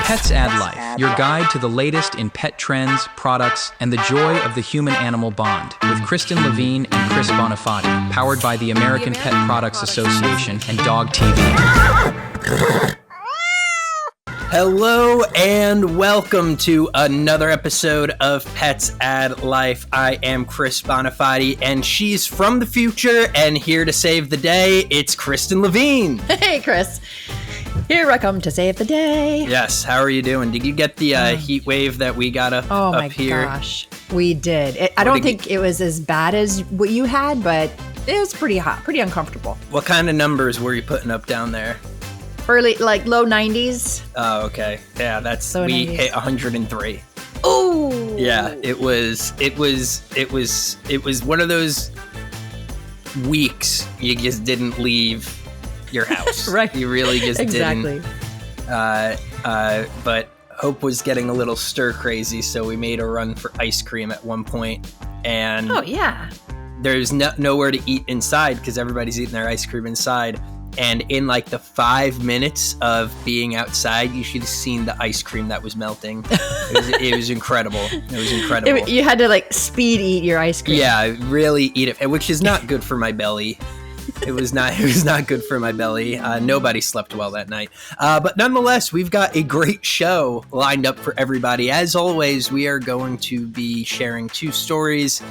Pets Add Life, your guide to the latest in pet trends, products, and the joy of the human-animal bond, with Kristen Levine and Chris Bonifati, powered by the American Pet Products Association and dogTV. Hello and welcome to another episode of Pets Add Life. I am Chris Bonifati, and she's from the future and here to save the day. It's Kristen Levine. Hey, Chris. Here I come to save the day. Yes, how are you doing? Did you get the heat wave that we got up here? Oh my gosh, we did. I don't think it was as bad as what you had, but it was pretty hot, pretty uncomfortable. What kind of numbers were you putting up down there? Early, like low 90s. Oh, okay. Yeah, that's low we 90s. hit 103. Oh. Yeah, it was one of those weeks you just didn't leave your house. Right. You really just exactly. didn't. But Hope was getting a little stir crazy, so we made a run for ice cream at one point. And oh yeah. There's nowhere to eat inside because everybody's eating their ice cream inside. And in like the 5 minutes of being outside, you should have seen the ice cream that was melting. It was incredible. It was incredible. You had to like speed eat your ice cream. Yeah, really eat it, which is not good for my belly. It was not good for my belly. Nobody slept well that night. But nonetheless, we've got a great show lined up for everybody. As always, we are going to be sharing 2 stories,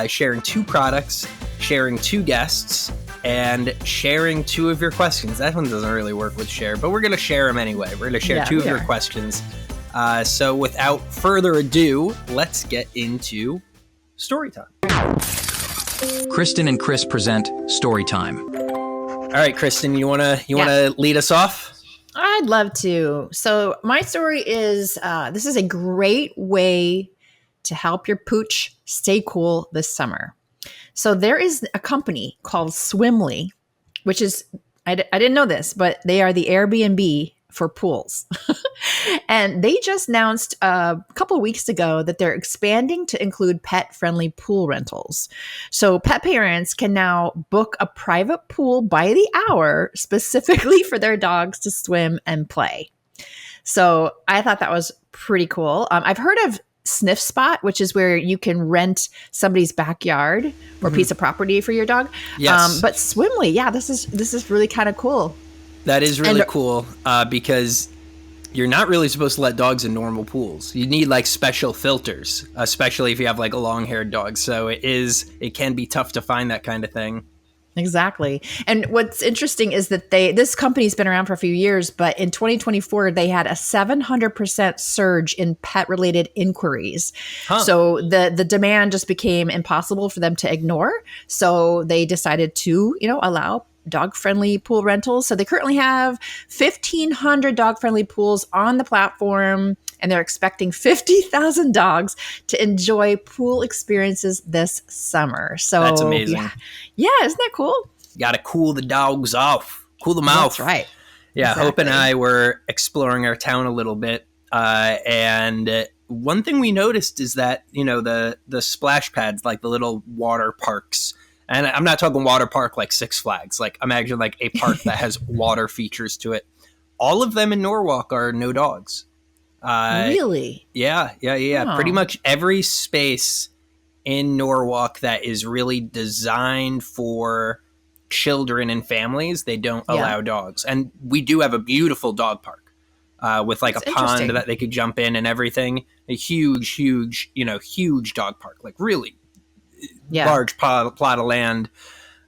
sharing 2 products, sharing 2 guests, and sharing 2 of your questions. That one doesn't really work with share, but we're going to share them anyway. We're going to share 2 of your questions. So without further ado, let's get into story time. Kristen and Chris present Story Time. All right, Kristen, you wanna lead us off? I'd love to. So my story is, this is a great way to help your pooch stay cool this summer. So there is a company called Swimply, which is, I didn't know this, but they are the Airbnb for pools. And they just announced a couple of weeks ago that they're expanding to include pet-friendly pool rentals. So pet parents can now book a private pool by the hour specifically for their dogs to swim and play. So I thought that was pretty cool. I've heard of Sniff Spot, which is where you can rent somebody's backyard or piece of property for your dog. Yes. But Swimply, yeah, this is really kind of cool. That is really cool because you're not really supposed to let dogs in normal pools. You need like special filters, especially if you have like a long-haired dog. So it can be tough to find that kind of thing. Exactly. And what's interesting is that this company's been around for a few years, but in 2024, they had a 700% surge in pet-related inquiries. Huh. So the demand just became impossible for them to ignore. So they decided to, allow dog-friendly pool rentals. So they currently have 1,500 dog-friendly pools on the platform, and they're expecting 50,000 dogs to enjoy pool experiences this summer. So that's amazing. Yeah, isn't that cool? You got to cool the dogs off, cool them off. That's right. Yeah, exactly. Hope and I were exploring our town a little bit, and one thing we noticed is that the splash pads, like the little water parks. And I'm not talking water park like Six Flags. Like imagine like a park that has water features to it. All of them in Norwalk are no dogs. Really? Yeah. Oh. Pretty much every space in Norwalk that is really designed for children and families, they don't allow dogs. And we do have a beautiful dog park with like a pond that they could jump in and everything. A huge dog park. Like really large plot of land.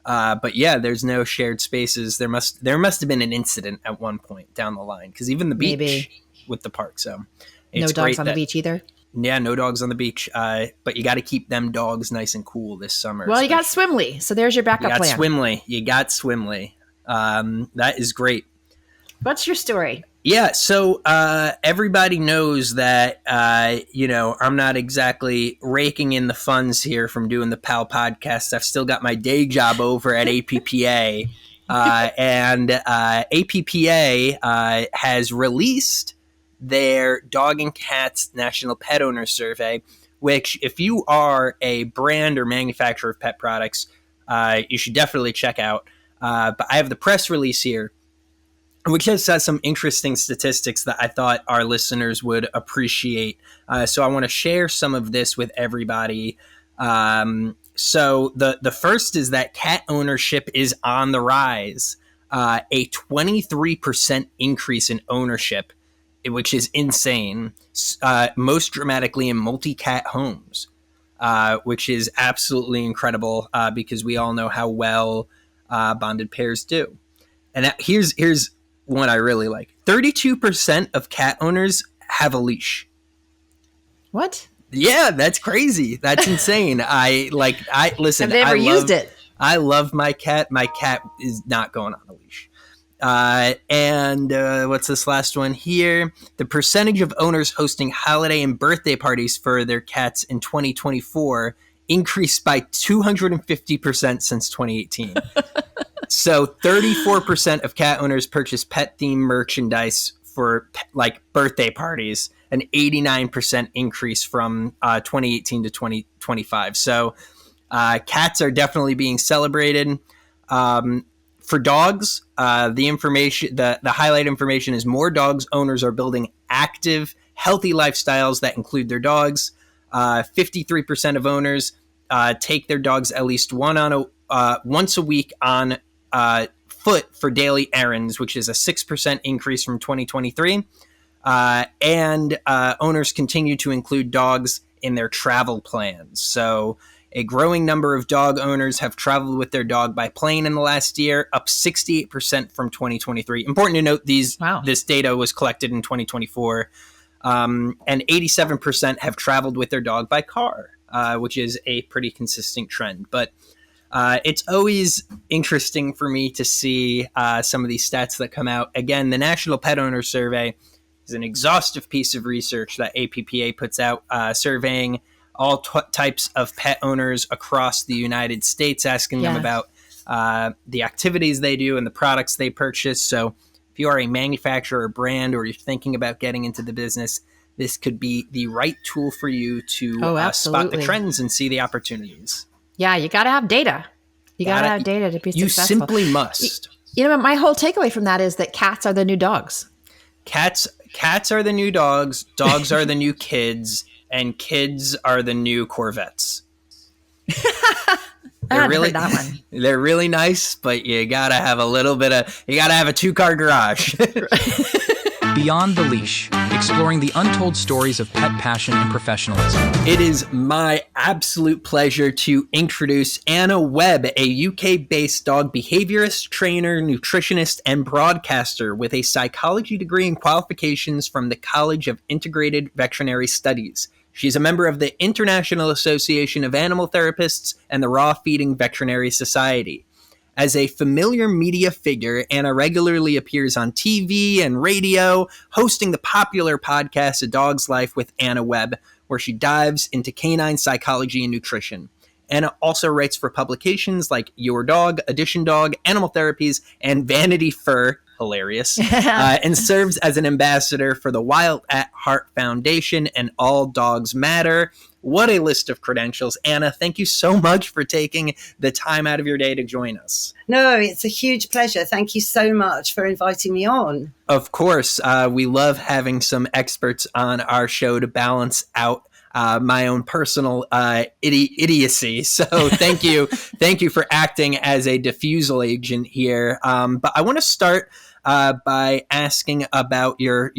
But yeah, there's no shared spaces. There must have been an incident at one point down the line, because even the beach with the park. So it's no dogs on the beach either. Yeah, no dogs on the beach. But you got to keep them dogs nice and cool this summer. Well, you got Swimply, so there's your backup plan. You got Swimply. That is great. What's your story? Yeah, so everybody knows that, I'm not exactly raking in the funds here from doing the PAL podcast. I've still got my day job over at APPA. And APPA has released their Dog and Cats National Pet Owner Survey, which if you are a brand or manufacturer of pet products, you should definitely check out. But I have the press release here. which has some interesting statistics that I thought our listeners would appreciate. So I want to share some of this with everybody. So the first is that cat ownership is on the rise. A 23% increase in ownership, which is insane, most dramatically in multi-cat homes, which is absolutely incredible because we all know how well bonded pairs do. And here's one I really like. 32% of cat owners have a leash. What? Yeah, that's crazy. That's insane. Listen. Have they ever used it? I love my cat. My cat is not going on a leash. And what's this last one here? The percentage of owners hosting holiday and birthday parties for their cats in 2024 increased by 250% since 2018. So 34% of cat owners purchase pet-themed merchandise for like birthday parties, an 89% increase from 2018 to 2025. So cats are definitely being celebrated. For dogs, the highlight information is more dogs owners are building active, healthy lifestyles that include their dogs. 53% of owners take their dogs at least once a week on foot for daily errands, which is a 6% increase from 2023. And owners continue to include dogs in their travel plans. So a growing number of dog owners have traveled with their dog by plane in the last year, up 68% from 2023. Important to note, this data was collected in 2024. And 87% have traveled with their dog by car, which is a pretty consistent trend. But it's always interesting for me to see some of these stats that come out. Again, the National Pet Owner Survey is an exhaustive piece of research that APPA puts out, surveying all types of pet owners across the United States, asking them about the activities they do and the products they purchase. So if you are a manufacturer or brand, or you're thinking about getting into the business, this could be the right tool for you to spot the trends and see the opportunities. Yeah, you got to have data. You got to have data to be successful. You simply must. You know, my whole takeaway from that is that cats are the new dogs. Cats are the new dogs. Dogs are the new kids. And kids are the new Corvettes. They're really nice, but you gotta have a 2-car garage. Beyond the Leash, exploring the untold stories of pet passion and professionalism. It is my absolute pleasure to introduce Anna Webb, a UK-based dog behaviorist, trainer, nutritionist, and broadcaster with a psychology degree and qualifications from the College of Integrated Veterinary Studies. She's a member of the International Association of Animal Therapists and the Raw Feeding Veterinary Society. As a familiar media figure, Anna regularly appears on TV and radio, hosting the popular podcast A Dog's Life with Anna Webb, where she dives into canine psychology and nutrition. Anna also writes for publications like Your Dog, Edition Dog, Animal Therapies, and Vanity Fur, hilarious, and serves as an ambassador for the Wild at Heart Foundation and All Dogs Matter. What a list of credentials. Anna, thank you so much for taking the time out of your day to join us. No, it's a huge pleasure. Thank you so much for inviting me on. Of course. We love having some experts on our show to balance out my own personal idiocy. So thank you. Thank you for acting as a diffusal agent here. But I want to start by asking about your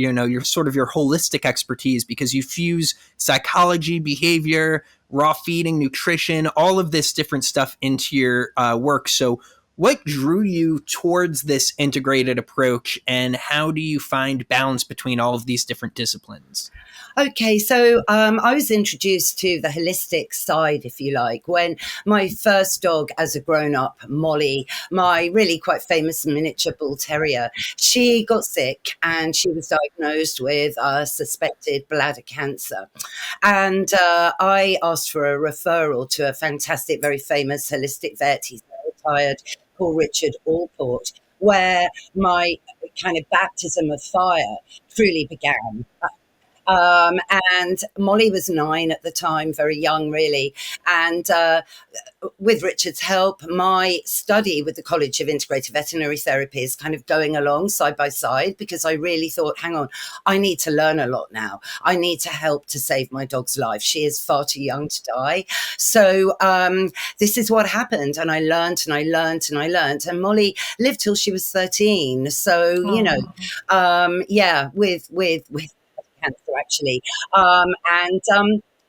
sort of your holistic expertise, because you fuse psychology, behavior, raw feeding, nutrition, all of this different stuff into your work. So what drew you towards this integrated approach, and how do you find balance between all of these different disciplines? Okay, so I was introduced to the holistic side, if you like, when my first dog as a grown-up, Molly, my really quite famous miniature bull terrier, she got sick and she was diagnosed with suspected bladder cancer. And I asked for a referral to a fantastic, very famous holistic vet. He's retired, called Richard Allport, where my kind of baptism of fire truly began. And Molly was 9 at the time, very young, really. And with Richard's help, my study with the College of Integrated Veterinary Therapy is kind of going along side by side, because I really thought, hang on, I need to learn a lot now. I need to help to save my dog's life. She is far too young to die. So this is what happened. And I learned and I learned and I learned. And Molly lived till she was 13. So, you know, with cancer, actually.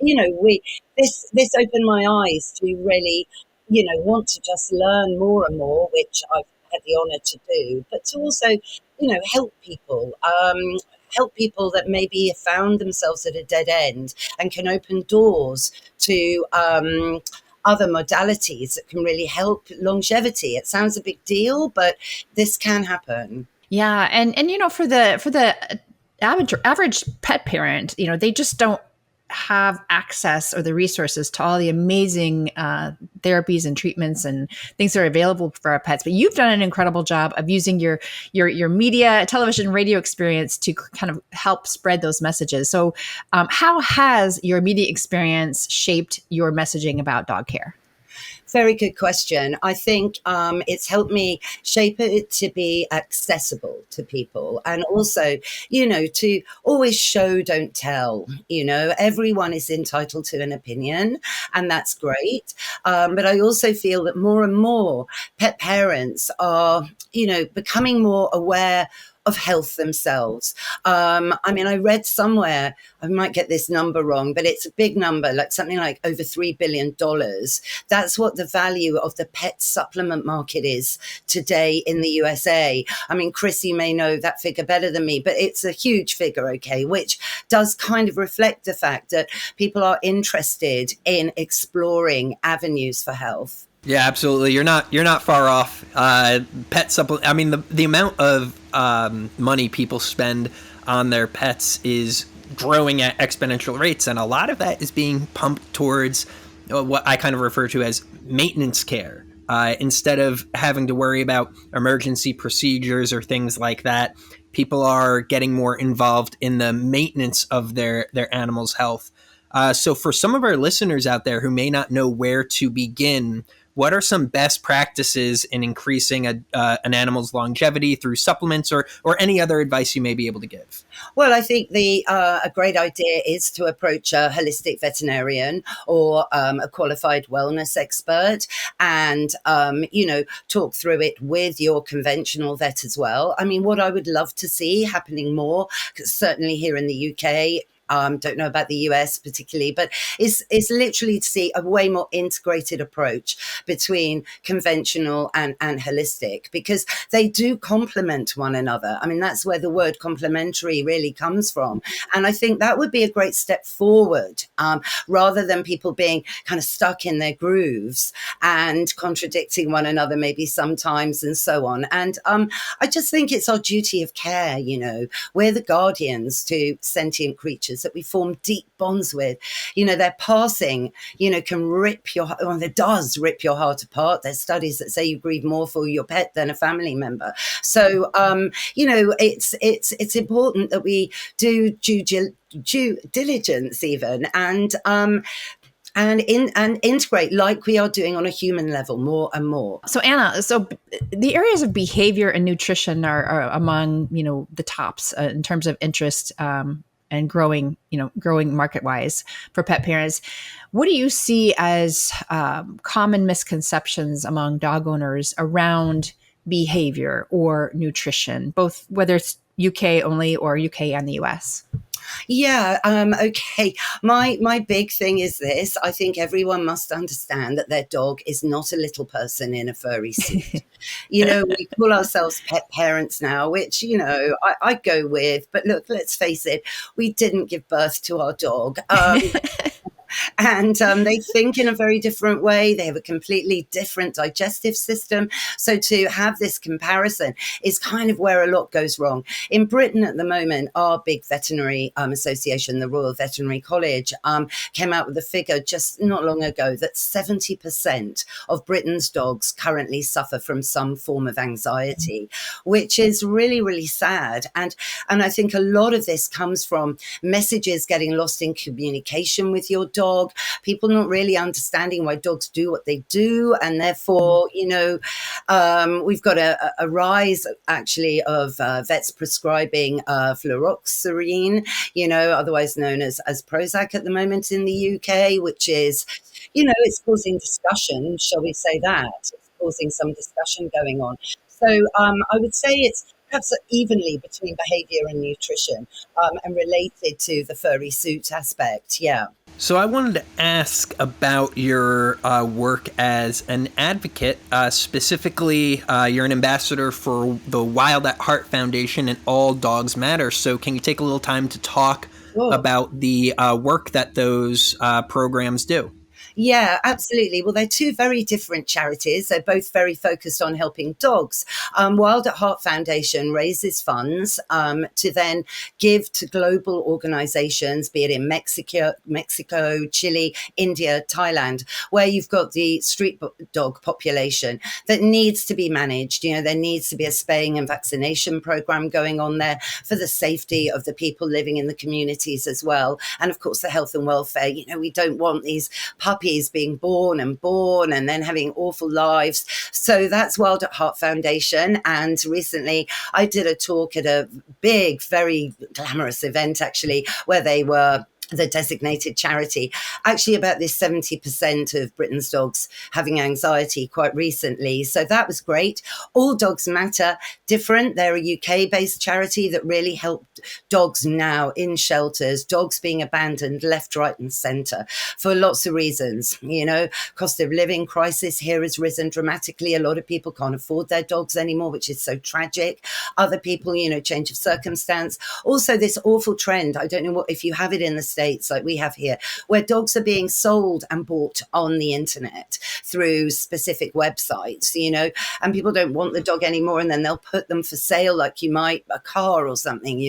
You know, this opened my eyes to really, you know, want to just learn more and more, which I've had the honor to do, but to also, you know, help people that maybe have found themselves at a dead end, and can open doors to other modalities that can really help longevity. It sounds a big deal, but this can happen. Yeah, and you know, for the average pet parent, you know, they just don't have access or the resources to all the amazing therapies and treatments and things that are available for our pets. But you've done an incredible job of using your media, television, radio experience to kind of help spread those messages. So how has your media experience shaped your messaging about dog care? Very good question. I think it's helped me shape it to be accessible to people, and also, you know, to always show, don't tell. You know, everyone is entitled to an opinion, and that's great. But I also feel that more and more pet parents are, you know, becoming more aware of health themselves. I mean, I read somewhere, I might get this number wrong, but it's a big number, like something like over $3 billion. That's what the value of the pet supplement market is today in the USA. I mean, Chris, you may know that figure better than me, but it's a huge figure, okay, which does kind of reflect the fact that people are interested in exploring avenues for health. Yeah, absolutely. You're not far off. Pet supplement. I mean, the amount of money people spend on their pets is growing at exponential rates, and a lot of that is being pumped towards what I kind of refer to as maintenance care. Instead of having to worry about emergency procedures or things like that, people are getting more involved in the maintenance of their animal's health. So for some of our listeners out there who may not know where to begin, what are some best practices in increasing an animal's longevity through supplements, or any other advice you may be able to give? Well, I think a great idea is to approach a holistic veterinarian or a qualified wellness expert, and you know, talk through it with your conventional vet as well. I mean, what I would love to see happening more, certainly here in the UK. Don't know about the US particularly, but it's literally to see a way more integrated approach between conventional and holistic, because they do complement one another. I mean, that's where the word complementary really comes from. And I think that would be a great step forward, rather than people being kind of stuck in their grooves and contradicting one another maybe sometimes, and so on. And I just think it's our duty of care, you know. We're the guardians to sentient creatures that we form deep bonds with. You know, their passing, you know, can rip your, well, it does rip your heart apart. There's studies that say you grieve more for your pet than a family member. So, you know, it's important that we do due diligence even, and integrate like we are doing on a human level more and more. So Anna, so the areas of behavior and nutrition are among, you know, the tops in terms of interest and growing market wise for pet parents. What do you see as common misconceptions among dog owners around behavior or nutrition, both whether it's UK only or UK and the US? Yeah. Okay. My big thing is this. I think everyone must understand that their dog is not a little person in a furry suit. You know, we call ourselves pet parents now, which, you know, I go with. But look, let's face it, we didn't give birth to our dog. And they think in a very different way. They have a completely different digestive system. So to have this comparison is kind of where a lot goes wrong. In Britain at the moment, our big veterinary association, the Royal Veterinary College, came out with a figure just not long ago that 70% of Britain's dogs currently suffer from some form of anxiety, which is really, really sad. And I think a lot of this comes from messages getting lost in communication with your dog, people not really understanding why dogs do what they do. And therefore, we've got a rise actually of vets prescribing fluoxetine, otherwise known as Prozac at the moment in the UK, which is, it's causing discussion, shall we say that? It's causing some discussion going on. So I would say it's perhaps evenly between behavior and nutrition, and related to the furry suit aspect. Yeah. So I wanted to ask about your work as an advocate. Specifically, you're an ambassador for the Wild at Heart Foundation and All Dogs Matter. So can you take a little time to talk about the work that those programs do? Yeah, absolutely. Well, they're two very different charities. They're both very focused on helping dogs. Wild at Heart Foundation raises funds to then give to global organizations, be it in Mexico, Chile, India, Thailand, where you've got the street dog population that needs to be managed. There needs to be a spaying and vaccination program going on there for the safety of the people living in the communities as well. And of course, the health and welfare. We don't want these puppies being born and then having awful lives. So that's Wild at Heart Foundation. And recently I did a talk at a big, very glamorous event, actually, where they were the designated charity, actually about this 70% of Britain's dogs having anxiety quite recently. So that was great. All Dogs Matter, different. They're a UK-based charity that really helped dogs now in shelters, dogs being abandoned left, right and centre for lots of reasons. Cost of living crisis here has risen dramatically. A lot of people can't afford their dogs anymore, which is so tragic. Other people, change of circumstance. Also this awful trend, I don't know if you have it in the States like we have here, where dogs are being sold and bought on the internet through specific websites, and people don't want the dog anymore, and then they'll put them for sale like you might a car or something,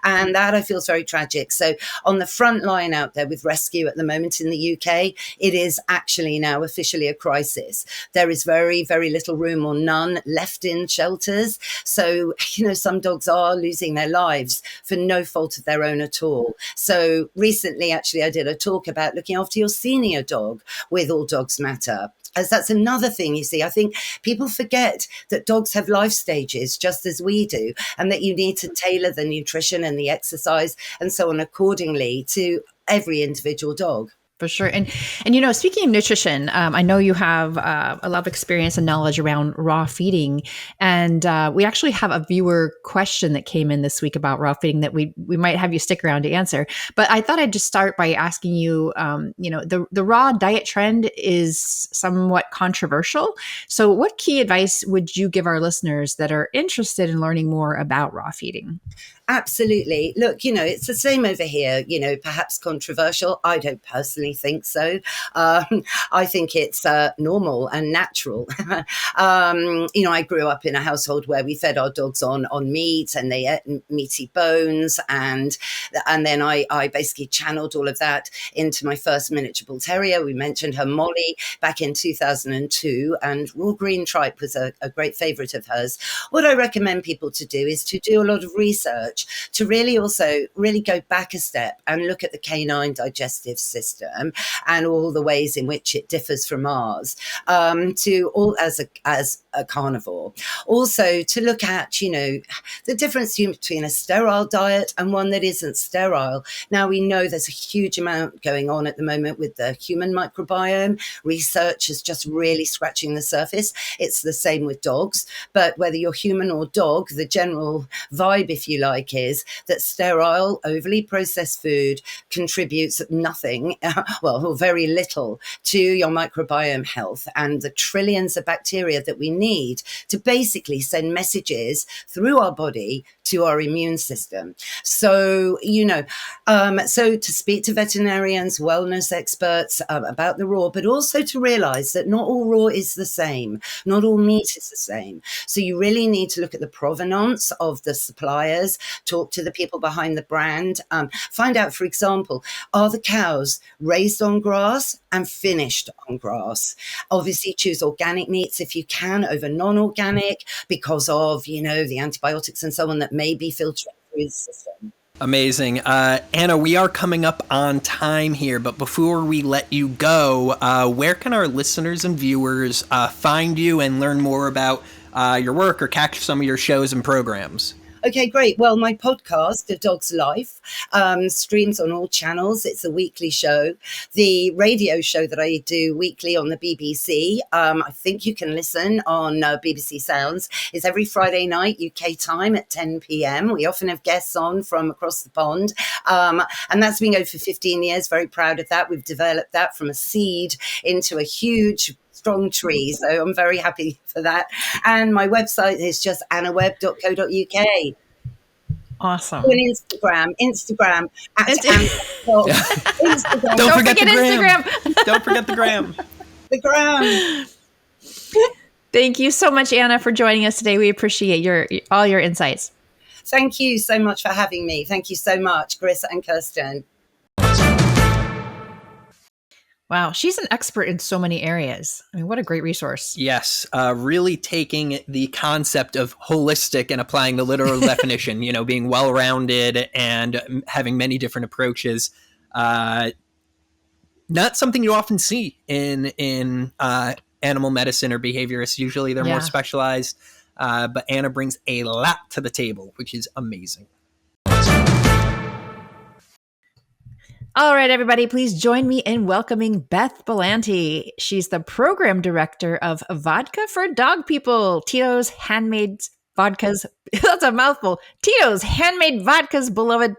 and that I feel is very tragic. So on the front line out there with rescue at the moment in the UK, it is actually now officially a crisis. There is very, very little room or none left in shelters. So, some dogs are losing their lives for no fault of their own at all. So recently, actually, I did a talk about looking after your senior dog with All Dogs Matter. As that's another thing, you see, I think people forget that dogs have life stages just as we do, and that you need to tailor the nutrition and the exercise and so on accordingly to every individual dog. For sure. And speaking of nutrition, I know you have a lot of experience and knowledge around raw feeding. And we actually have a viewer question that came in this week about raw feeding that we might have you stick around to answer. But I thought I'd just start by asking you, the raw diet trend is somewhat controversial. So what key advice would you give our listeners that are interested in learning more about raw feeding? Absolutely. Look, it's the same over here, perhaps controversial. I don't personally think so. I think it's normal and natural. I grew up in a household where we fed our dogs on meat, and they ate meaty bones. And then I basically channeled all of that into my first miniature bull terrier. We mentioned her, Molly, back in 2002. And raw green tripe was a great favorite of hers. What I recommend people to do is to do a lot of research, to really go back a step and look at the canine digestive system and all the ways in which it differs from ours, to all as a carnivore. Also to look at, the difference between a sterile diet and one that isn't sterile. Now we know there's a huge amount going on at the moment with the human microbiome. Research is just really scratching the surface. It's the same with dogs, but whether you're human or dog, the general vibe, if you like, like is that sterile, overly processed food contributes nothing, well, or very little, to your microbiome health and the trillions of bacteria that we need to basically send messages through our body to our immune system. So, so to speak to veterinarians, wellness experts about the raw, but also to realize that not all raw is the same. Not all meat is the same. So you really need to look at the provenance of the suppliers, talk to the people behind the brand, find out, for example, are the cows raised on grass and finished on grass? Obviously, choose organic meats if you can over non-organic because of, the antibiotics and so on that may be filtering through the system. Amazing. Anna, we are coming up on time here, but before we let you go, where can our listeners and viewers find you and learn more about your work or catch some of your shows and programs? Okay, great. Well, my podcast, A Dog's Life, streams on all channels. It's a weekly show. The radio show that I do weekly on the BBC, I think you can listen on BBC Sounds, is every Friday night, UK time at 10 p.m. We often have guests on from across the pond. And that's been going for 15 years. Very proud of that. We've developed that from a seed into a huge strong tree. So I'm very happy for that. And my website is just annawebb.co.uk. Awesome. And Instagram at Instagram. Don't forget the Instagram. Don't forget the gram. The gram. Thank you so much, Anna, for joining us today. We appreciate all your insights. Thank you so much for having me. Thank you so much, Chris and Kirsten. Wow, she's an expert in so many areas. I mean, what a great resource. Yes, really taking the concept of holistic and applying the literal definition, being well-rounded and having many different approaches. Not something you often see in animal medicine or behaviorists. Usually they're more specialized, but Anna brings a lot to the table, which is amazing. All right, everybody, please join me in welcoming Beth Bellanti. She's the program director of Vodka for Dog People, Tito's Handmade Vodka's, that's a mouthful, Tito's Handmade Vodka's beloved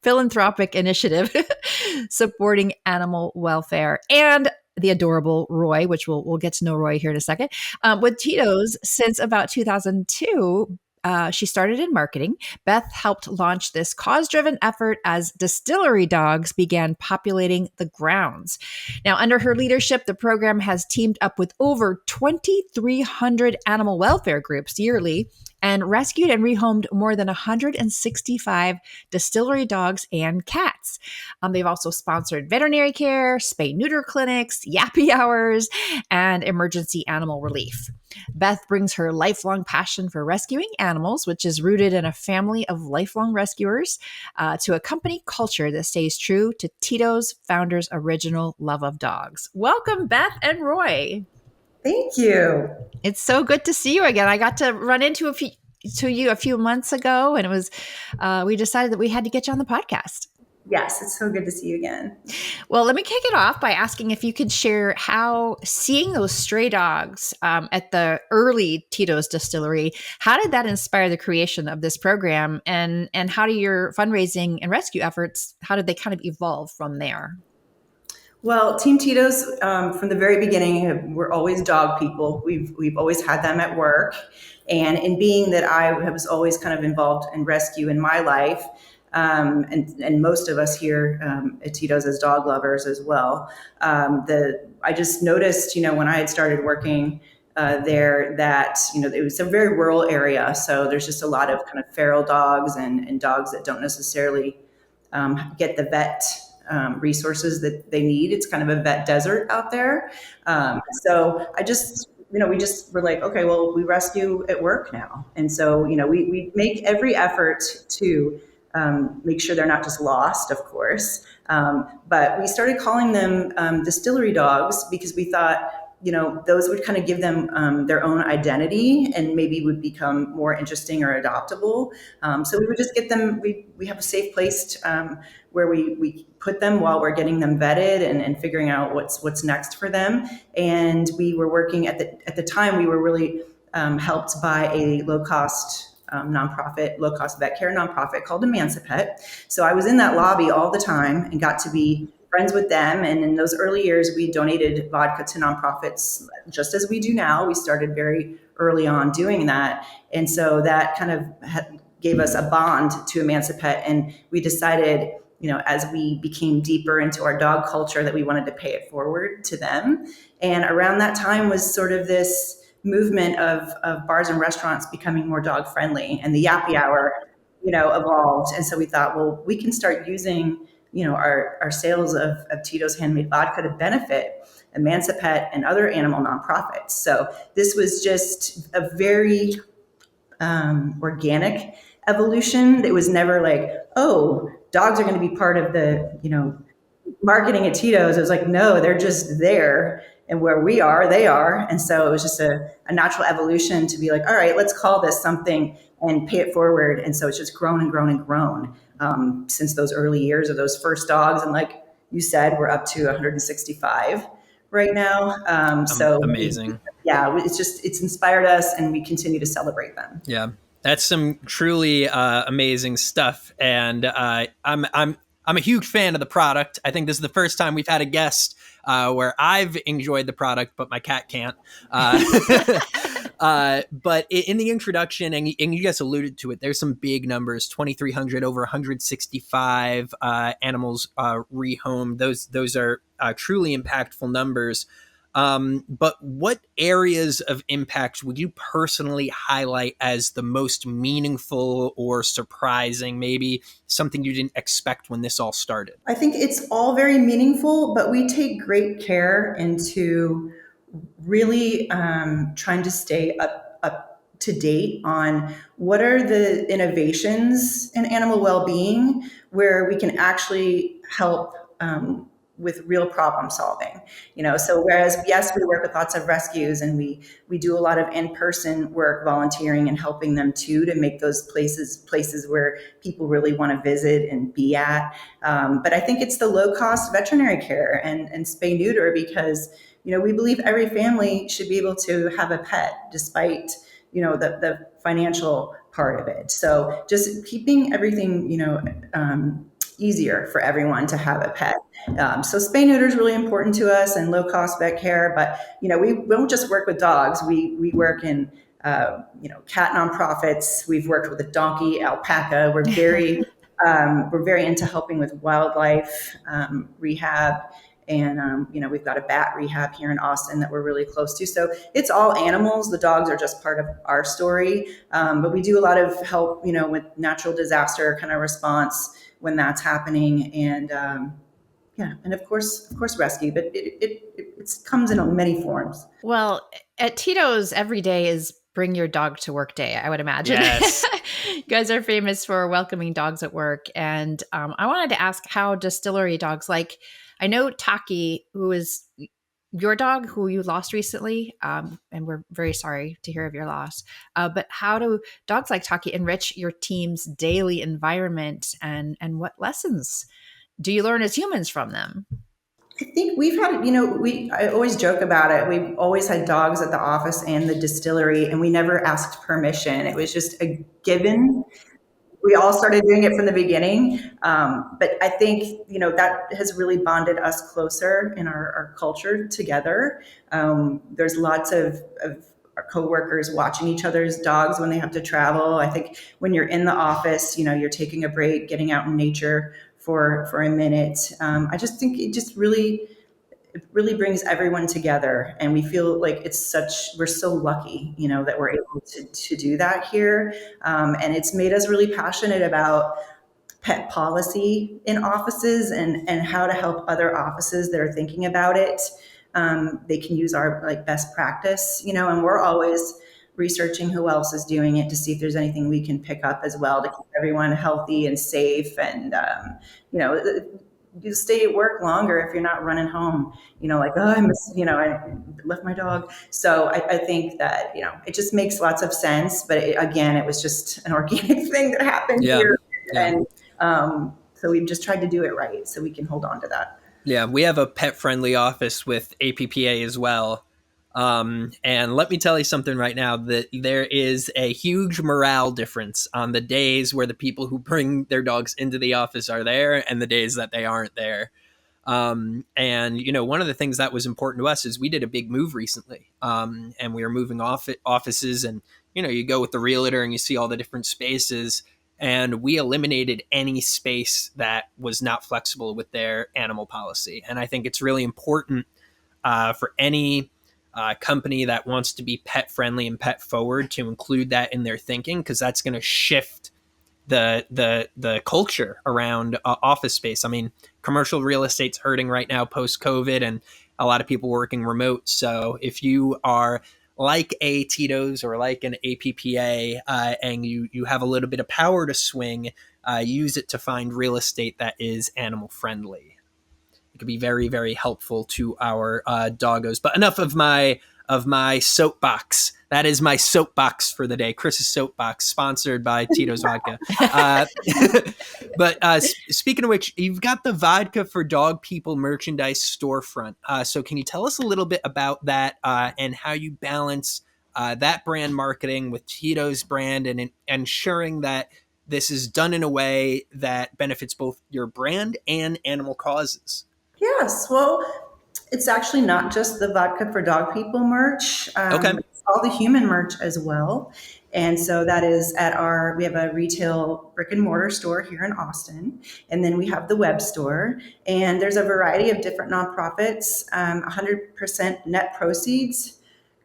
philanthropic initiative, supporting animal welfare, and the adorable Roy, which we'll get to know Roy here in a second. With Tito's since about 2002, she started in marketing. Beth helped launch this cause-driven effort as Distillery Dogs began populating the grounds. Now, under her leadership, the program has teamed up with over 2,300 animal welfare groups yearly and rescued and rehomed more than 165 distillery dogs and cats. They've also sponsored veterinary care, spay-neuter clinics, yappy hours, and emergency animal relief. Beth brings her lifelong passion for rescuing animals, which is rooted in a family of lifelong rescuers, to a company culture that stays true to Tito's founder's original love of dogs. Welcome, Beth and Roy. Thank you. It's so good to see you again. I got to run into you a few months ago, and it was we decided that we had to get you on the podcast. Yes, it's so good to see you again. Well, let me kick it off by asking if you could share how seeing those stray dogs at the early Tito's distillery, how did that inspire the creation of this program, and how do your fundraising and rescue efforts, how did they kind of evolve from there? Well, Team Tito's, from the very beginning, we're always dog people. We've always had them at work. And in being that I was always kind of involved in rescue in my life, and most of us here at Tito's as dog lovers as well, I just noticed, when I had started working there that, it was a very rural area. So there's just a lot of kind of feral dogs and dogs that don't necessarily get the vet resources that they need. It's kind of a vet desert out there. So I just, we just were like, okay, well, we rescue at work now. And so, we make every effort to make sure they're not just lost, of course. But we started calling them distillery dogs because we thought, those would kind of give them their own identity and maybe would become more interesting or adoptable. So we would just get them, we have a safe place where we put them while we're getting them vetted and figuring out what's next for them. And we were working at the time, we were really helped by a low cost nonprofit, low-cost vet care nonprofit called Emancipet. So I was in that lobby all the time and got to be friends with them. And in those early years, we donated vodka to nonprofits, just as we do now. We started very early on doing that. And so that kind of gave us a bond to Emancipet. And we decided, as we became deeper into our dog culture, that we wanted to pay it forward to them. And around that time was sort of this movement of bars and restaurants becoming more dog friendly, and the Yappy Hour, evolved. And so we thought, well, we can start using our sales of Tito's Handmade Vodka to benefit Emancipet and other animal nonprofits. So this was just a very organic evolution. It was never like, oh, dogs are going to be part of the, marketing at Tito's. It was like, no, they're just there. And where we are, they are. And so it was just a natural evolution to be like, all right, let's call this something and pay it forward. And so it's just grown and grown and grown since those early years of those first dogs. And like you said, we're up to 165 right now. So amazing. It's inspired us, and we continue to celebrate them. Yeah, that's some truly amazing stuff. And I'm a huge fan of the product. I think this is the first time we've had a guest where I've enjoyed the product, but my cat can't. But in the introduction, and you guys alluded to it, there's some big numbers: 2,300, over 165 animals rehomed. Those are truly impactful numbers. But what areas of impact would you personally highlight as the most meaningful or surprising, maybe something you didn't expect when this all started? I think it's all very meaningful, but we take great care into really trying to stay up to date on what are the innovations in animal well-being where we can actually help with real problem solving. So whereas, yes, we work with lots of rescues, and we do a lot of in-person work, volunteering and helping them too, to make those places where people really want to visit and be at. But I think it's the low-cost veterinary care and spay neuter, because we believe every family should be able to have a pet, despite the financial part of it. So just keeping everything easier for everyone to have a pet. So spay neuter is really important to us, and low cost vet care. But we won't just work with dogs. We work in cat nonprofits. We've worked with a donkey, alpaca. We're very into helping with wildlife rehab. And, we've got a bat rehab here in Austin that we're really close to. So it's all animals. The dogs are just part of our story. But we do a lot of help, with natural disaster kind of response when that's happening. And, and of course rescue, but it comes in many forms. Well, at Tito's, every day is bring your dog to work day, I would imagine. Yes. You guys are famous for welcoming dogs at work. And I wanted to ask how Distillery Dogs, like, I know Taki, who is your dog who you lost recently, and we're very sorry to hear of your loss. But how do dogs like Taki enrich your team's daily environment, and what lessons do you learn as humans from them? I think we've had, I always joke about it. We've always had dogs at the office and the distillery, and we never asked permission. It was just a given. We all started doing it from the beginning. But I think, that has really bonded us closer in our culture together. There's lots of our coworkers watching each other's dogs when they have to travel. I think when you're in the office, you're taking a break, getting out in nature for a minute. I just think it really brings everyone together, and we feel like we're so lucky, that we're able to do that here. And it's made us really passionate about pet policy in offices and how to help other offices that are thinking about it. They can use our best practice, and we're always researching who else is doing it to see if there's anything we can pick up as well to keep everyone healthy and safe. And, you stay at work longer if you're not running home, I left my dog. So I think that, it just makes lots of sense. But it was just an organic thing that happened here. Yeah. And so we've just tried to do it right so we can hold on to that. Yeah, we have a pet-friendly office with APPA as well. And let me tell you something right now, that there is a huge morale difference on the days where the people who bring their dogs into the office are there and the days that they aren't there. And, you know, one of the things that was important to us is we did a big move recently, and we were moving offices, and, you know, you go with the realtor and you see all the different spaces, and we eliminated any space that was not flexible with their animal policy. And I think it's really important for any company that wants to be pet friendly and pet forward to include that in their thinking, because that's going to shift the culture around office space. I mean, commercial real estate's hurting right now post COVID, and a lot of people working remote. So if you are like a Tito's or like an APPA, and you have a little bit of power to swing, use it to find real estate that is animal friendly. It could be very, very helpful to our doggos. But enough of my soapbox. That is my soapbox for the day. Chris's soapbox, sponsored by Tito's Vodka. But speaking of which, you've got the Vodka for Dog People merchandise storefront. So can you tell us a little bit about that, and how you balance that brand marketing with Tito's brand, and ensuring that this is done in a way that benefits both your brand and animal causes? Yes, well, it's actually not just the Vodka for Dog People merch. Okay. It's all the human merch as well. And so that is we have a retail brick and mortar store here in Austin. And then we have the web store. And there's a variety of different nonprofits. 100% net proceeds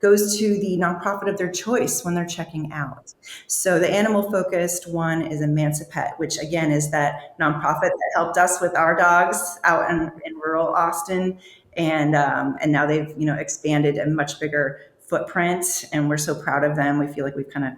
goes to the nonprofit of their choice when they're checking out. So the animal-focused one is Emancipet, which again is that nonprofit that helped us with our dogs out in rural Austin, and now they've expanded a much bigger footprint, and we're so proud of them. We feel like we've kind of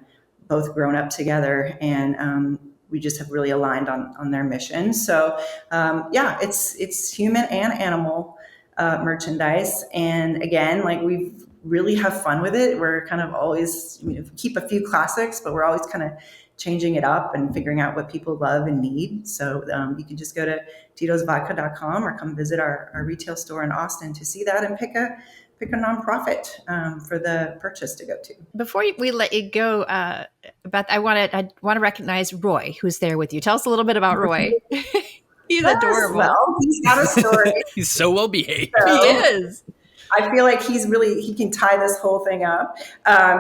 both grown up together, and we just have really aligned on their mission. So it's human and animal merchandise, and again, like we've really have fun with it. We're kind of always keep a few classics, but we're always kind of changing it up and figuring out what people love and need. So you can just go to titosvodka.com or come visit our retail store in Austin to see that and pick a nonprofit for the purchase to go to. Before we let you go, Beth, I want to recognize Roy, who's there with you. Tell us a little bit about Roy. He's adorable. Well, he's got a story. He's so well behaved. He is. I feel like he can tie this whole thing up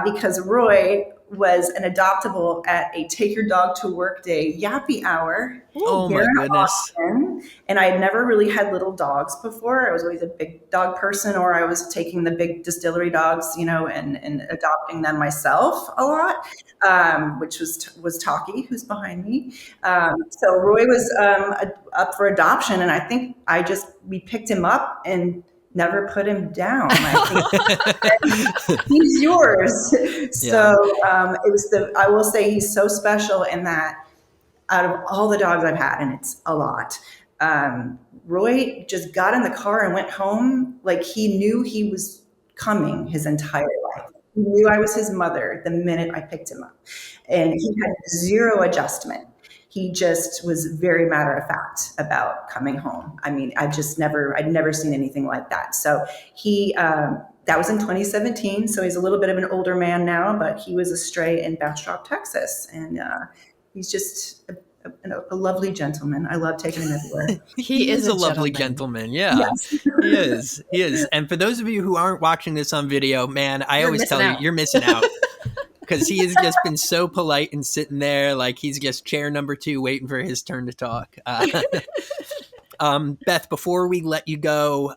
because Roy was an adoptable at a Take Your Dog to Work Day yappy hour. Oh my goodness. Austin, and I had never really had little dogs before. I was always a big dog person, or I was taking the big distillery dogs, and adopting them myself a lot, which was Taki, who's behind me. So Roy was up for adoption, and I think we picked him up and never put him down. I think he's yours. So I will say he's so special in that out of all the dogs I've had, and it's a lot, Roy just got in the car and went home like he knew he was coming his entire life. He knew I was his mother the minute I picked him up, and he had zero adjustment. He just was very matter of fact about coming home. I mean, I'd never seen anything like that. So that was in 2017. So he's a little bit of an older man now, but he was a stray in Bastrop, Texas. And he's just a lovely gentleman. I love taking him everywhere. He is a lovely gentleman. Yeah, yes. He is. And for those of you who aren't watching this on video, man, I always tell you, you're missing out. Because he has just been so polite and sitting there like he's just chair number 2 waiting for his turn to talk. Beth, before we let you go,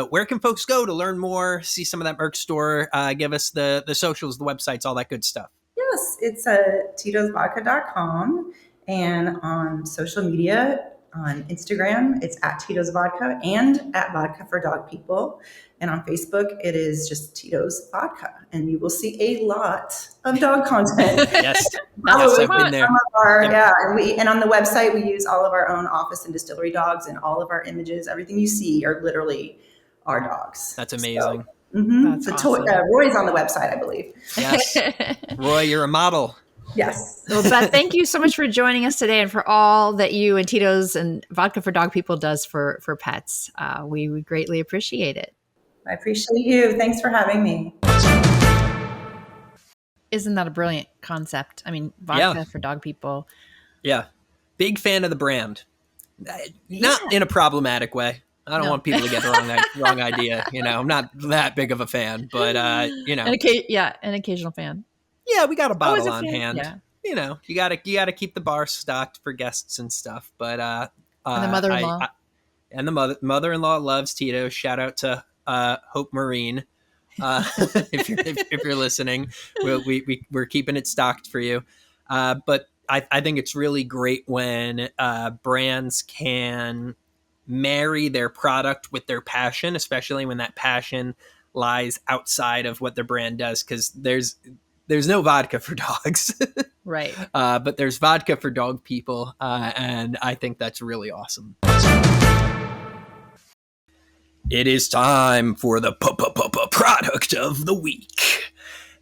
where can folks go to learn more, see some of that merch store, give us the socials, the websites, all that good stuff? Yes, it's titosvodka.com, and on social media, on Instagram, it's at Tito's Vodka and at Vodka for Dog People. And on Facebook, it is just Tito's Vodka. And you will see a lot of dog content. Yes, I've been there. And on the website, we use all of our own office and distillery dogs, and all of our images, everything you see are literally our dogs. That's amazing. So, That's awesome. Roy's on the website, I believe. Yes. Roy, you're a model. Yes. Well, Beth, thank you so much for joining us today and for all that you and Tito's and Vodka for Dog People does for pets. We greatly appreciate it. I appreciate you. Thanks for having me. Isn't that a brilliant concept? I mean, vodka for dog people. Yeah. Big fan of the brand. Not in a problematic way. I don't want people to get the wrong idea. I'm not that big of a fan, but an occasional fan. Yeah, we got a bottle on hand. Yeah. You gotta keep the bar stocked for guests and stuff. But and the mother-in-law. And the mother-in-law loves Tito. Shout out to Hope Marine. If you're listening, we're keeping it stocked for you. But I think it's really great when brands can marry their product with their passion, especially when that passion lies outside of what their brand does. Because there's no vodka for dogs, right? But there's vodka for dog people, and I think that's really awesome. It is time for the product of the week.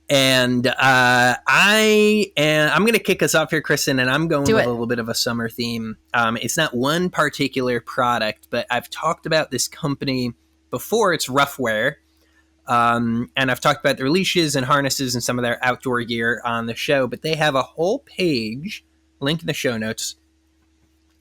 And I'm going to kick us off here, Kristen, and I'm going with a little bit of a summer theme. It's not one particular product, but I've talked about this company before. It's Roughwear. And I've talked about their leashes and harnesses and some of their outdoor gear on the show, but they have a whole page, link in the show notes,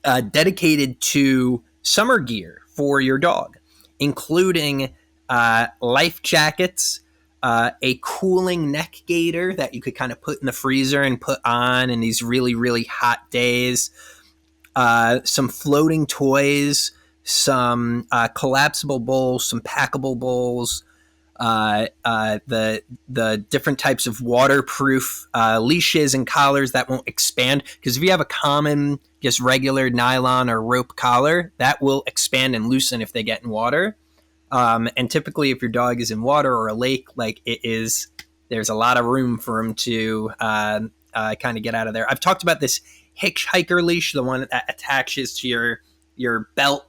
dedicated to summer gear for your dog, including Lifejackets, a cooling neck gaiter that you could kind of put in the freezer and put on in these really, really hot days, some floating toys, some collapsible bowls, some packable bowls, the different types of waterproof leashes and collars that won't expand. Because if you have a common, just regular nylon or rope collar, that will expand and loosen if they get in water. And typically, if your dog is in water or a lake, there's a lot of room for him to kind of get out of there. I've talked about this hitchhiker leash, the one that attaches to your belt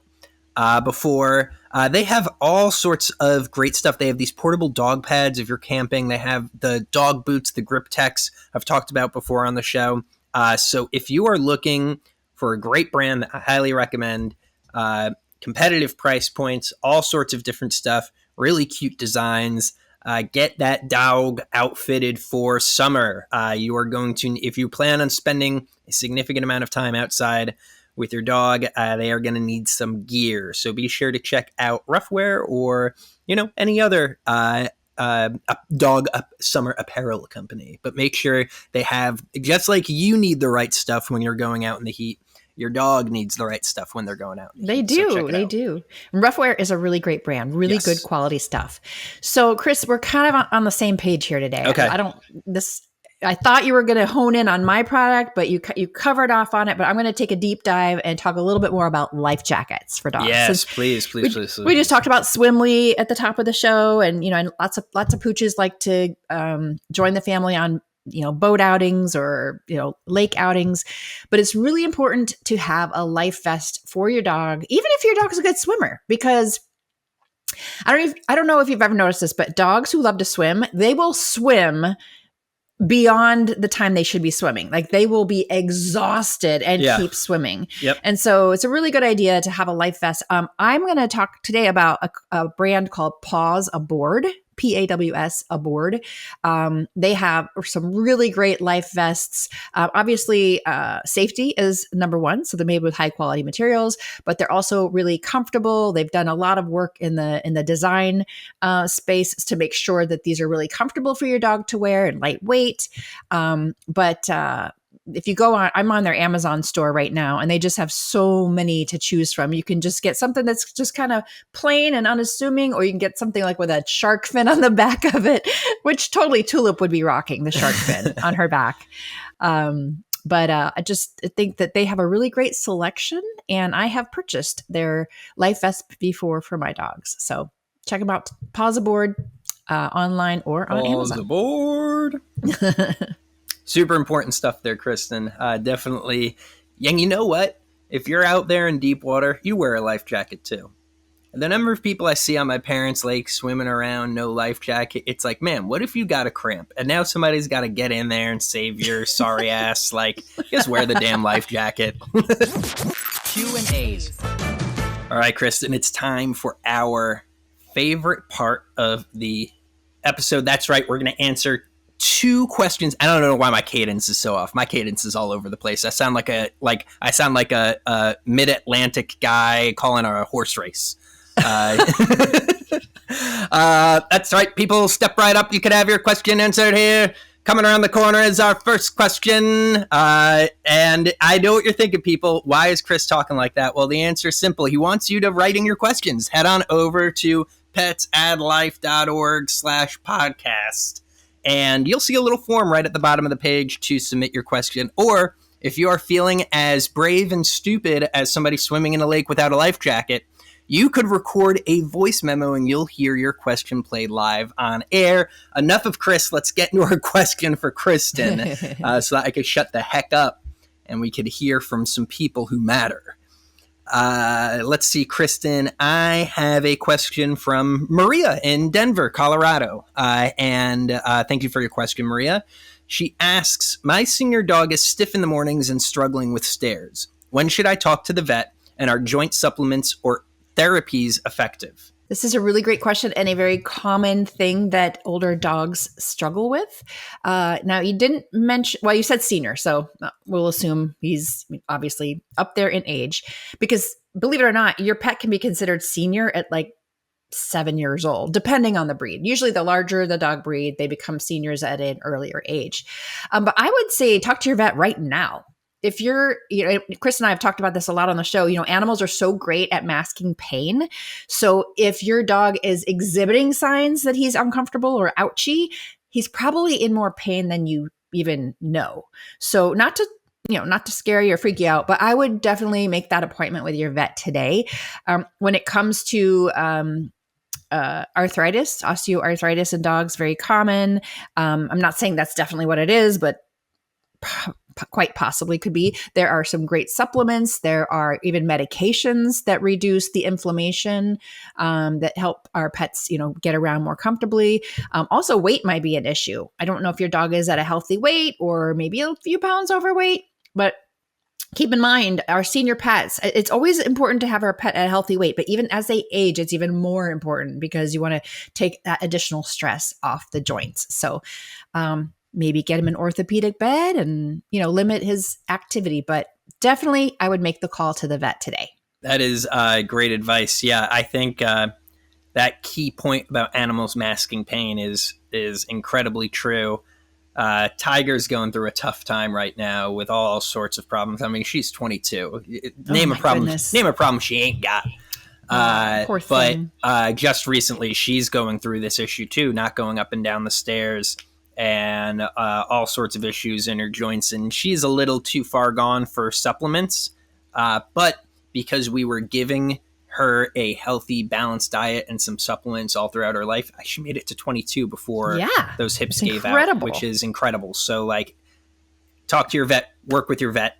before. They have all sorts of great stuff. They have these portable dog pads if you're camping. They have the dog boots, the grip techs I've talked about before on the show. So if you are looking for a great brand that I highly recommend, competitive price points, all sorts of different stuff, really cute designs. Get that dog outfitted for summer. You are going to, if you plan on spending a significant amount of time outside with your dog, they are going to need some gear. So be sure to check out Roughwear or, any other dog summer apparel company. But make sure they have, just like you need the right stuff when you're going out in the heat, your dog needs the right stuff when they're going out. They do. Roughwear is a really great brand, really good quality stuff. So, Chris, we're kind of on the same page here today. Okay. I thought you were going to hone in on my product, but you covered off on it. But I'm going to take a deep dive and talk a little bit more about Lifejackets for dogs. Yes, please. We just talked about Swimply at the top of the show, and and lots of pooches like to join the family on boat outings or lake outings. But it's really important to have a life vest for your dog, even if your dog is a good swimmer, because I don't know if you've ever noticed this, but dogs who love to swim, they will swim beyond the time they should be swimming. Like they will be exhausted and keep swimming. Yep. And so it's a really good idea to have a life vest. I'm going to talk today about a brand called Paws Aboard. PAWS Aboard. They have some really great life vests. Obviously, safety is number one. So they're made with high quality materials, but they're also really comfortable. They've done a lot of work in the design space to make sure that these are really comfortable for your dog to wear and lightweight. But if you go on, I'm on their Amazon store right now, and they just have so many to choose from. You can just get something that's just kind of plain and unassuming, or you can get something like with a shark fin on the back of it, which totally Tulip would be rocking the shark fin on her back. But I just think that they have a really great selection, and I have purchased their life vest before for my dogs. So check them out, Paws Aboard, online or on Amazon. Paws Aboard. Super important stuff there, Kristen. Definitely. And you know what? If you're out there in deep water, you wear a life jacket too. The number of people I see on my parents' lake swimming around, no life jacket, it's like, man, what if you got a cramp? And now somebody's got to get in there and save your sorry ass. Just wear the damn life jacket. Q&A's. All right, Kristen, it's time for our favorite part of the episode. That's right. We're going to answer 2 questions. I don't know why my cadence is so off. My cadence is all over the place. I sound like a mid-Atlantic guy calling a horse race. That's right. People, step right up. You could have your question answered here. Coming around the corner is our first question. And I know what you're thinking, people. Why is Chris talking like that? Well, the answer is simple. He wants you to write in your questions. Head on over to petsaddlife.org/podcast. And you'll see a little form right at the bottom of the page to submit your question. Or if you are feeling as brave and stupid as somebody swimming in a lake without a life jacket, you could record a voice memo and you'll hear your question played live on air. Enough of Chris. Let's get into our question for Kristen so that I could shut the heck up and we could hear from some people who matter. Let's see, Kristen. I have a question from Maria in Denver, Colorado. And thank you for your question, Maria. She asks, my senior dog is stiff in the mornings and struggling with stairs. When should I talk to the vet, and are joint supplements or therapies effective? This is a really great question and a very common thing that older dogs struggle with. Now, you didn't mention, well, you said senior, so we'll assume he's obviously up there in age, because believe it or not, your pet can be considered senior at like 7 years old, depending on the breed. Usually the larger the dog breed, they become seniors at an earlier age. But I would say talk to your vet right now. If you're, Chris and I have talked about this a lot on the show, animals are so great at masking pain. So if your dog is exhibiting signs that he's uncomfortable or ouchy, he's probably in more pain than you even know. So not to scare you or freak you out, but I would definitely make that appointment with your vet today. When it comes to arthritis, osteoarthritis in dogs, very common. I'm not saying that's definitely what it is, but quite possibly could be. There are some great supplements. There are even medications that reduce the inflammation, that help our pets, get around more comfortably. Also, weight might be an issue. I don't know if your dog is at a healthy weight or maybe a few pounds overweight, but keep in mind, our senior pets, it's always important to have our pet at a healthy weight, but even as they age, it's even more important because you want to take that additional stress off the joints. So, maybe get him an orthopedic bed and, limit his activity. But definitely I would make the call to the vet today. That is great advice. Yeah, I think that key point about animals masking pain is incredibly true. Tiger's going through a tough time right now with all sorts of problems. I mean, she's 22. Name a problem she ain't got. Poor thing. But just recently, she's going through this issue too, not going up and down the stairs, and all sorts of issues in her joints. And she's a little too far gone for supplements. But because we were giving her a healthy, balanced diet and some supplements all throughout her life, she made it to 22 before those hips gave out, which is incredible. So, talk to your vet, work with your vet.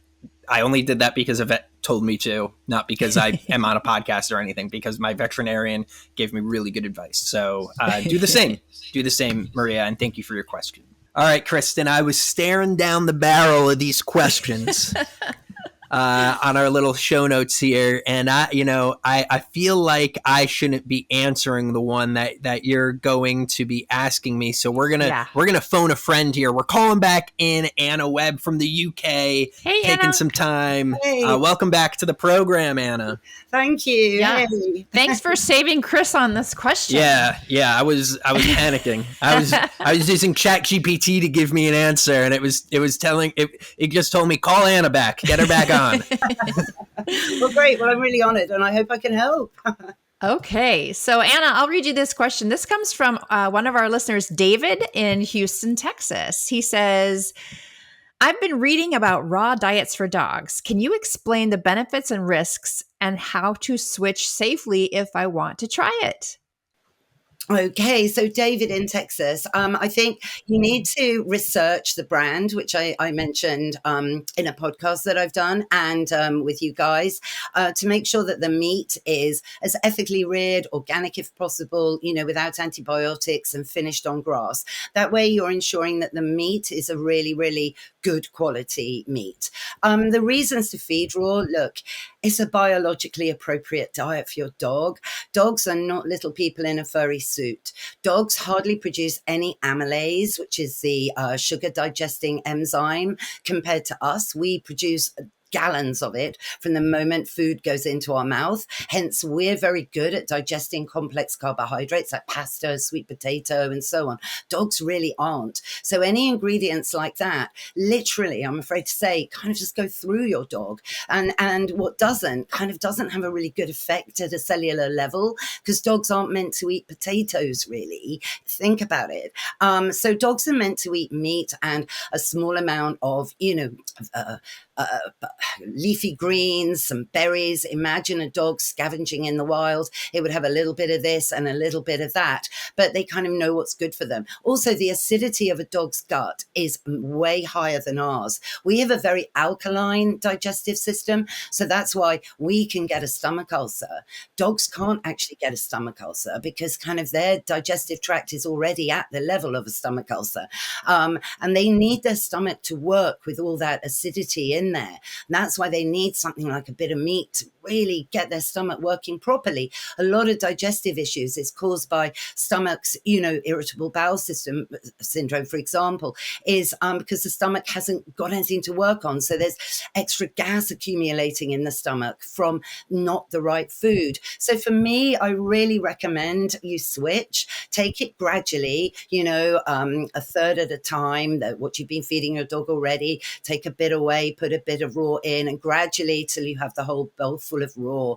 I only did that because a vet told me to, not because I am on a podcast or anything, because my veterinarian gave me really good advice. So do the same. Do the same, Maria, and thank you for your question. All right, Kristen, I was staring down the barrel of these questions on our little show notes here, and I feel like I shouldn't be answering the one that you're going to be asking me. So we're gonna phone a friend here. We're calling back in Anna Webb from the UK. Hey, taking Anna. some time. Hey. Welcome back to the program, Anna. Thank you. Yeah. Hey. Thanks for saving Chris on this question. Yeah. I was panicking. I was using ChatGPT to give me an answer, and it just told me call Anna back, get her back on. Well, great. Well, I'm really honored, and I hope I can help. Okay. So, Anna, I'll read you this question. This comes from one of our listeners, David in Houston, Texas. He says, I've been reading about raw diets for dogs. Can you explain the benefits and risks and how to switch safely if I want to try it? Okay, so David in Texas, I think you need to research the brand, which I mentioned in a podcast that I've done and with you guys, to make sure that the meat is as ethically reared, organic if possible, without antibiotics and finished on grass. That way you're ensuring that the meat is a really, really good quality meat. The reasons to feed raw, look, it's a biologically appropriate diet for your dog. Dogs are not little people in a furry suit. Dogs hardly produce any amylase, which is the sugar digesting enzyme, compared to us. We produce gallons of it from the moment food goes into our mouth. Hence, we're very good at digesting complex carbohydrates like pasta, sweet potato, and so on. Dogs really aren't. So any ingredients like that, literally, I'm afraid to say, kind of just go through your dog. And what doesn't have a really good effect at a cellular level, because dogs aren't meant to eat potatoes, really. Think about it. So dogs are meant to eat meat and a small amount of, leafy greens, some berries. Imagine a dog scavenging in the wild. It would have a little bit of this and a little bit of that, but they kind of know what's good for them. Also, the acidity of a dog's gut is way higher than ours. We have a very alkaline digestive system, so that's why we can get a stomach ulcer. Dogs can't actually get a stomach ulcer because kind of their digestive tract is already at the level of a stomach ulcer. And they need their stomach to work with all that acidity in there. And that's why they need something like a bit of meat to really get their stomach working properly. A lot of digestive issues is caused by stomachs, irritable bowel system syndrome, for example, is because the stomach hasn't got anything to work on. So there's extra gas accumulating in the stomach from not the right food. So for me, I really recommend you switch, take it gradually, a third at a time, what you've been feeding your dog already, take a bit away, put a bit of raw in, and gradually till you have the whole bowl full of raw.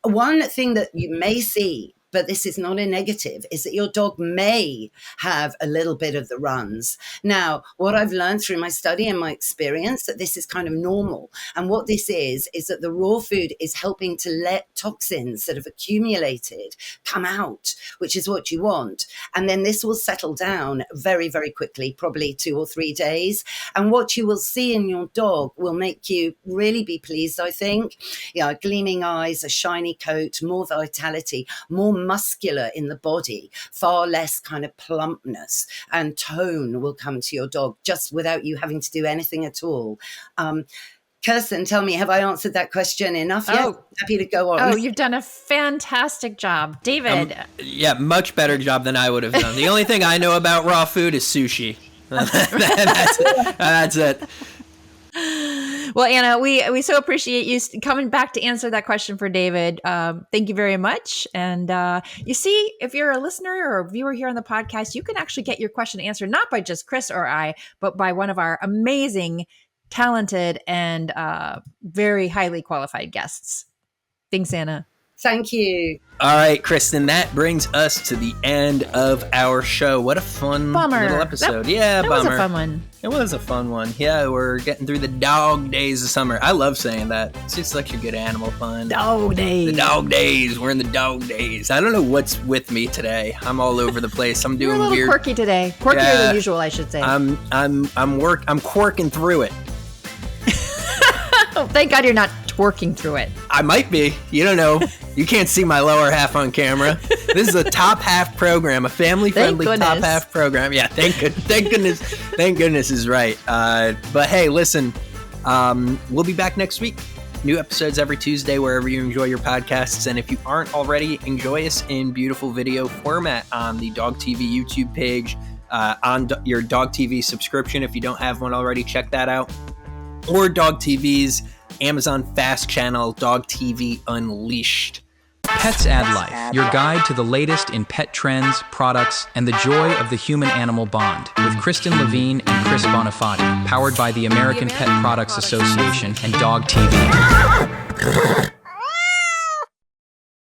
One thing that you may see, but this is not a negative, is that your dog may have a little bit of the runs. Now, what I've learned through my study and my experience, that this is kind of normal. And what this is that the raw food is helping to let toxins that have accumulated come out, which is what you want. And then this will settle down very, very quickly, probably 2 or 3 days. And what you will see in your dog will make you really be pleased, I think. Gleaming eyes, a shiny coat, more vitality, more muscular in the body, far less kind of plumpness and tone will come to your dog just without you having to do anything at all. Kirsten, tell me, have I answered that question enough yet? Oh. Happy to go on. Oh, you've done a fantastic job. David. Yeah, much better job than I would have done. The only thing I know about raw food is sushi. That's it. Well, Anna, we so appreciate you coming back to answer that question for David. Thank you very much. And you see, if you're a listener or a viewer here on the podcast, you can actually get your question answered, not by just Chris or I, but by one of our amazing, talented, and very highly qualified guests. Thanks, Anna. Thank you. All right, Kristen, that brings us to the end of our show. What a fun little episode. That bummer. was a fun one. It was a fun one. Yeah, we're getting through the dog days of summer. I love saying that. It's just such a good animal fun. Dog days. The dog days. We're in the dog days. I don't know what's with me today. I'm all over the place. I'm doing You're a little weird. quirky today. Quirkier than usual, I should say. I'm quirking through it. Oh, thank God you're not twerking through it. I might be. You don't know. You can't see my lower half on camera. This is a top half program, a family-friendly top half program. Yeah, thank goodness. Thank goodness is right. But hey, listen, we'll be back next week. New episodes every Tuesday wherever you enjoy your podcasts. And if you aren't already, enjoy us in beautiful video format on the dogTV YouTube page, on your dogTV subscription. If you don't have one already, check that out. Or dogTV's Amazon Fast channel, dogTV Unleashed. Pets Add Life, your guide to the latest in pet trends, products, and the joy of the human-animal bond, with Kristen Levine and Chris Bonafati, powered by the American Pet Products Association and dogTV.